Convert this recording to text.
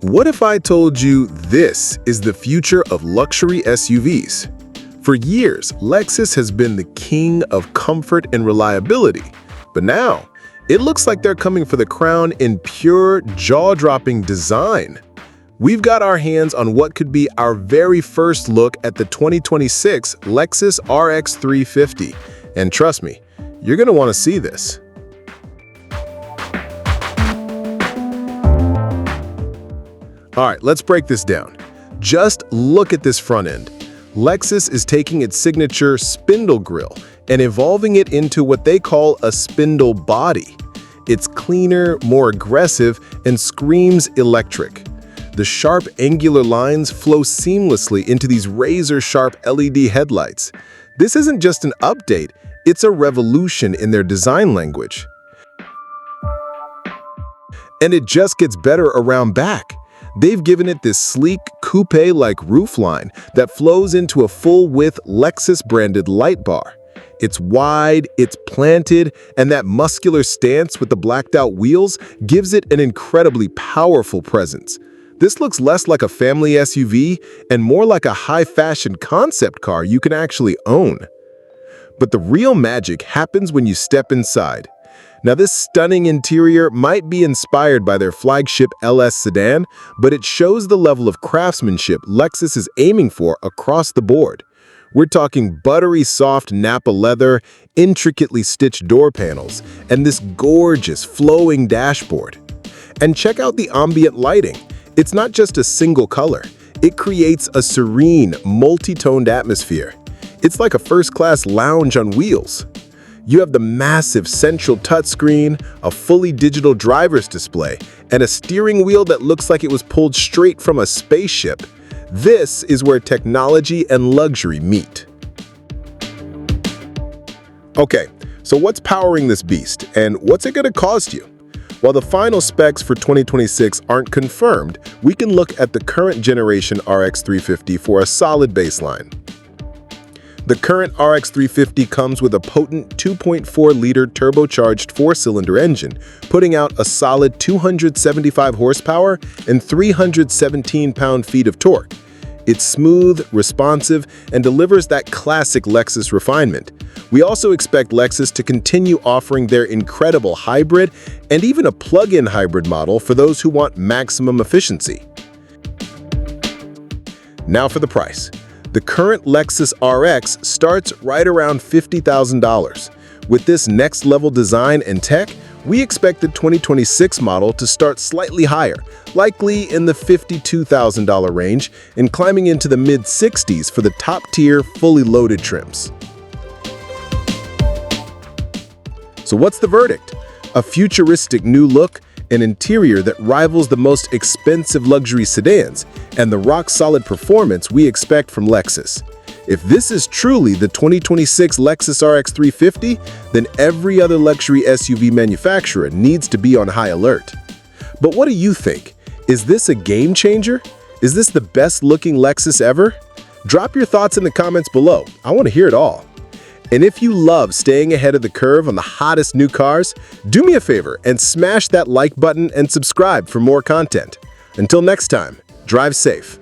What if I told you this is the future of luxury SUVs? For years, Lexus has been the king of comfort and reliability, but now it looks like they're coming for the crown in pure, jaw-dropping design. We've got our hands on what could be our very first look at the 2026 Lexus RX 350, and trust me, you're going to want to see this. All right, let's break this down. Just look at this front end. Lexus is taking its signature spindle grille and evolving it into what they call a spindle body. It's cleaner, more aggressive, and screams electric. The sharp angular lines flow seamlessly into these razor-sharp LED headlights. This isn't just an update, it's a revolution in their design language. And it just gets better around back. They've given it this sleek, coupe-like roofline that flows into a full-width Lexus-branded light bar. It's wide, it's planted, and that muscular stance with the blacked-out wheels gives it an incredibly powerful presence. This looks less like a family SUV and more like a high-fashion concept car you can actually own. But the real magic happens when you step inside. Now, this stunning interior might be inspired by their flagship LS sedan, but it shows the level of craftsmanship Lexus is aiming for across the board. We're talking buttery soft Nappa leather, intricately stitched door panels, and this gorgeous flowing dashboard. And check out the ambient lighting. It's not just a single color. It creates a serene, multi-toned atmosphere. It's like a first-class lounge on wheels. You have the massive central touchscreen, a fully digital driver's display, and a steering wheel that looks like it was pulled straight from a spaceship. This is where technology and luxury meet. Okay, so what's powering this beast, and what's it going to cost you? While the final specs for 2026 aren't confirmed, we can look at the current generation RX 350 for a solid baseline. The current RX 350 comes with a potent 2.4-liter turbocharged four-cylinder engine, putting out a solid 275 horsepower and 317 pound-feet of torque. It's smooth, responsive, and delivers that classic Lexus refinement. We also expect Lexus to continue offering their incredible hybrid and even a plug-in hybrid model for those who want maximum efficiency. Now for the price. The current Lexus RX starts right around $50,000. With this next-level design and tech, we expect the 2026 model to start slightly higher, likely in the $52,000 range, and climbing into the mid-60s for the top-tier, fully loaded trims. So what's the verdict? A futuristic new look, an interior that rivals the most expensive luxury sedans, and the rock-solid performance we expect from Lexus. If this is truly the 2026 Lexus RX 350, then every other luxury SUV manufacturer needs to be on high alert. But what do you think? Is this a game changer? Is this the best-looking Lexus ever? Drop your thoughts in the comments below. I want to hear it all. And if you love staying ahead of the curve on the hottest new cars, do me a favor and smash that like button and subscribe for more content. Until next time, drive safe.